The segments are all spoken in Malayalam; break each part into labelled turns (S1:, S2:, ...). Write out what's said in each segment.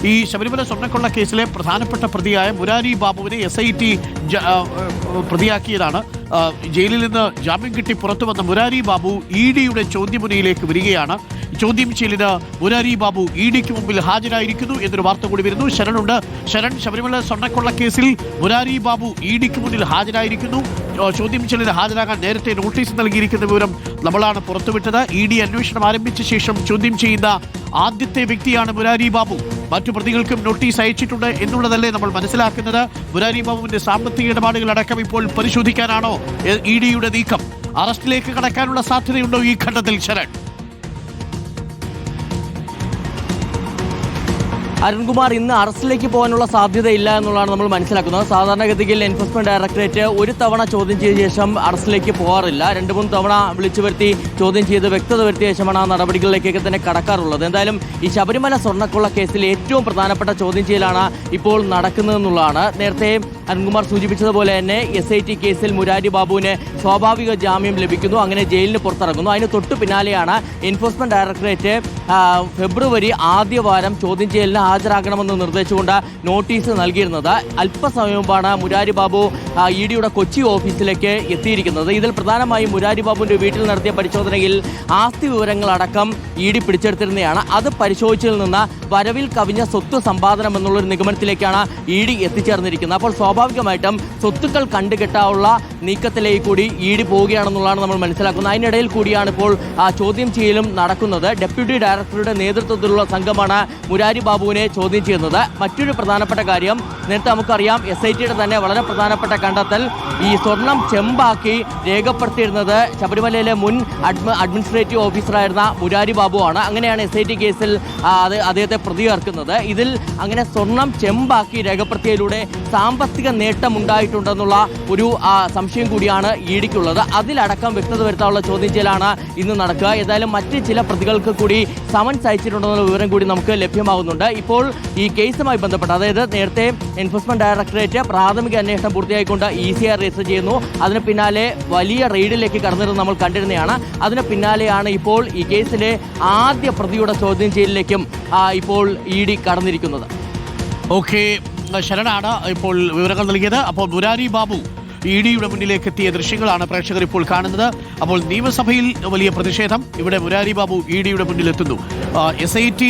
S1: ഈ ശബരിമല സ്വർണ്ണക്കൊള്ള കേസിലെ പ്രധാനപ്പെട്ട പ്രതിയായ മുരാരി ബാബുവിനെ SIT പ്രതിയാക്കിയതാണ്. ജയിലിൽ നിന്ന് ജാമ്യം കിട്ടി പുറത്തു വന്ന മുരാരി ബാബു EDയുടെ ചോദ്യമുനയിലേക്ക് വരികയാണ്. ചോദ്യം ചെയ്യലിന് മുരാരി ബാബു EDക്ക് മുമ്പിൽ ഹാജരായിരിക്കുന്നു എന്നൊരു വാർത്ത കൂടി വരുന്നു. ശരണുണ്ട്. ശരൺ, ശബരിമല സ്വർണ്ണക്കൊള്ള കേസിൽ മുരാരി ബാബു EDക്ക് മുന്നിൽ ഹാജരായിരിക്കുന്നു. ചോദ്യം ചെയ്യലിന് ഹാജരാകാൻ നേരത്തെ നോട്ടീസ് നൽകിയിരിക്കുന്ന വിവരം നമ്മളാണ് പുറത്തുവിട്ടത്. ED അന്വേഷണം ആരംഭിച്ച ശേഷം ചോദ്യം ചെയ്യുന്ന ആദ്യത്തെ വ്യക്തിയാണ് മുരാരി ബാബു. മറ്റു പ്രതികൾക്കും നോട്ടീസ് അയച്ചിട്ടുണ്ട് എന്നുള്ളതല്ലേ നമ്മൾ മനസ്സിലാക്കുന്നത്. മുരാരി ബാബുവിന്റെ സാമ്പത്തിക ഇടപാടുകൾ അടക്കം ഇപ്പോൾ പരിശോധിക്കാനാണോ EDയുടെ നീക്കം? അറസ്റ്റിലേക്ക് കടക്കാനുള്ള സാധ്യതയുണ്ടോ ഈ ഘട്ടത്തിൽ ശരൺ?
S2: അരുൺകുമാർ, ഇന്ന് അറസ്റ്റിലേക്ക് പോകാനുള്ള സാധ്യതയില്ല എന്നുള്ളതാണ് നമ്മൾ മനസ്സിലാക്കുന്നത്. സാധാരണഗതിയിൽ എൻഫോഴ്സ്മെന്റ് ഡയറക്ടറേറ്റ് ഒരു തവണ ചോദ്യം ചെയ്ത ശേഷം അറസ്റ്റിലേക്ക് പോകാറില്ല. 2-3 തവണ വിളിച്ചു വരുത്തി ചോദ്യം ചെയ്ത് വ്യക്തത വരുത്തിയ ശേഷമാണ് ആ നടപടികളിലേക്കൊക്കെ തന്നെ കടക്കാറുള്ളത്. എന്തായാലും ഈ ശബരിമല സ്വർണ്ണക്കൊള്ള കേസിൽ ഏറ്റവും പ്രധാനപ്പെട്ട ചോദ്യം ചെയ്യലാണ് ഇപ്പോൾ നടക്കുന്നതെന്നുള്ളതാണ്. നേരത്തെ അരുൺകുമാർ സൂചിപ്പിച്ചതുപോലെ തന്നെ SIT കേസിൽ മുരാരി ബാബുവിന് സ്വാഭാവിക ജാമ്യം ലഭിക്കുന്നു. അങ്ങനെ ജയിലിന് പുറത്തിറങ്ങുന്നു. അതിന് തൊട്ടു പിന്നാലെയാണ് എൻഫോഴ്സ്മെന്റ് ഡയറക്ടറേറ്റ് ഫെബ്രുവരി ആദ്യ വാരം ചോദ്യം ചെയ്യലിന് ഹാജരാകണമെന്ന് നിർദ്ദേശിച്ചുകൊണ്ട് നോട്ടീസ് നൽകിയിരുന്നത്. അല്പസമയം മുമ്പാണ് മുരാരി ബാബു EDയുടെ കൊച്ചി ഓഫീസിലേക്ക് എത്തിയിരിക്കുന്നത്. ഇതിൽ പ്രധാനമായും മുരാരി ബാബുവിൻ്റെ വീട്ടിൽ നടത്തിയ പരിശോധനയിൽ ആസ്തി വിവരങ്ങളടക്കം ED പിടിച്ചെടുത്തിരുന്നതാണ്. അത് പരിശോധിച്ചതിൽ നിന്ന് വരവിൽ കവിഞ്ഞ സ്വത്ത് സമ്പാദനം എന്നുള്ളൊരു നിഗമനത്തിലേക്കാണ് ED എത്തിച്ചേർന്നിരിക്കുന്നത്. അപ്പോൾ സ്വാഭാവികമായിട്ടും സ്വത്തുക്കൾ കണ്ടുകെട്ടാനുള്ള നീക്കത്തിലേക്ക് കൂടി ED പോവുകയാണെന്നുള്ളതാണ് നമ്മൾ മനസ്സിലാക്കുന്നത്. അതിനിടയിൽ കൂടിയാണ് ഇപ്പോൾ ചോദ്യം ചെയ്യലും നടക്കുന്നത്. ഡെപ്യൂട്ടി ഡയറക്ടറുടെ നേതൃത്വത്തിലുള്ള സംഘമാണ് മുരാരി ബാബുവിനെ ചോദ്യം ചെയ്യുന്നത്. മറ്റൊരു പ്രധാനപ്പെട്ട കാര്യം, നേരത്തെ നമുക്കറിയാം SITയുടെ തന്നെ വളരെ പ്രധാനപ്പെട്ട കണ്ടെത്തൽ ഈ സ്വർണം ചെമ്പാക്കി രേഖപ്പെടുത്തിയിരുന്നത് ശബരിമലയിലെ മുൻ അഡ്മിനിസ്ട്രേറ്റീവ് ഓഫീസറായിരുന്ന മുരാരി ബാബുവാണ്. അങ്ങനെയാണ് SIT കേസിൽ അദ്ദേഹത്തെ പ്രതി ചേർക്കുന്നത്. ഇതിൽ അങ്ങനെ സ്വർണം ചെമ്പാക്കി രേഖപ്പെടുത്തിയതിലൂടെ സാമ്പത്തിക നേട്ടം ഉണ്ടായിട്ടുണ്ടെന്നുള്ള ഒരു സംശയം കൂടിയാണ് EDക്കുള്ളത്. അതിലടക്കം വ്യക്തത വരുത്താനുള്ള ചോദ്യം ചെയ്യലാണ് ഇന്ന് നടക്കുക. ഏതായാലും മറ്റ് ചില പ്രതികൾക്ക് കൂടി സമൻസ് അയച്ചിട്ടുണ്ടെന്നുള്ള വിവരം കൂടി നമുക്ക് ലഭ്യമാകുന്നുണ്ട്. ഇപ്പോൾ ഈ കേസുമായി ബന്ധപ്പെട്ട്, അതായത് നേരത്തെ എൻഫോഴ്സ്മെന്റ് ഡയറക്ടറേറ്റ് പ്രാഥമിക അന്വേഷണം പൂർത്തിയായിക്കൊണ്ട് ECR രജിസ്റ്റർ ചെയ്യുന്നു. അതിന് പിന്നാലെ വലിയ റെയ്ഡിലേക്ക് കടന്നിരുന്നത് നമ്മൾ കണ്ടിരുന്നതാണ്. അതിന് പിന്നാലെയാണ് ഇപ്പോൾ ഈ കേസിലെ ആദ്യ പ്രതിയുടെ ചോദ്യം ചെയ്യലിലേക്കും ഇപ്പോൾ ED കടന്നിരിക്കുന്നത്.
S1: ഓക്കെ, ശരണാണ് ഇപ്പോൾ വിവരങ്ങൾ നൽകിയത്. അപ്പോൾ മുരാരി ബാബു EDയുടെ മുന്നിലേക്ക് എത്തിയ ദൃശ്യങ്ങളാണ് പ്രേക്ഷകർ ഇപ്പോൾ കാണുന്നത്. അപ്പോൾ നിയമസഭയിൽ വലിയ പ്രതിഷേധം. ഇവിടെ മുരാരി ബാബു EDയുടെ മുന്നിലെത്തുന്നു. SIT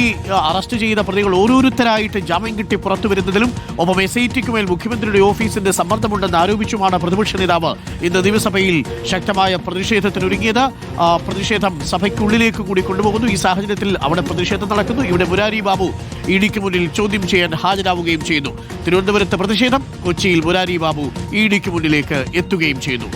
S1: അറസ്റ്റ് ചെയ്ത പ്രതികൾ ഓരോരുത്തരായിട്ട് ജാമ്യം കിട്ടി പുറത്തു വരുന്നതിലും ഒപ്പം SITക്ക് മേൽ മുഖ്യമന്ത്രിയുടെ ഓഫീസിന്റെ സമ്മർദ്ദമുണ്ടെന്ന് ആരോപിച്ചുമാണ് പ്രതിപക്ഷ നേതാവ് ഇന്ന് നിയമസഭയിൽ ശക്തമായ പ്രതിഷേധത്തിനൊരുങ്ങിയത്. പ്രതിഷേധം സഭയ്ക്കുള്ളിലേക്ക് കൂടി കൊണ്ടുപോകുന്നു. ഈ സാഹചര്യത്തിൽ അവിടെ പ്രതിഷേധം നടക്കുന്നു. ഇവിടെ മുരാരി ബാബു EDക്ക് മുന്നിൽ ചോദ്യം ചെയ്യാൻ ഹാജരാവുകയും ചെയ്യുന്നു. തിരുവനന്തപുരത്ത് പ്രതിഷേധം, കൊച്ചിയിൽ മുരാരി ബാബു EDക്ക് മുന്നിലേക്ക് എത്തുകയും ചെയ്യുന്നു.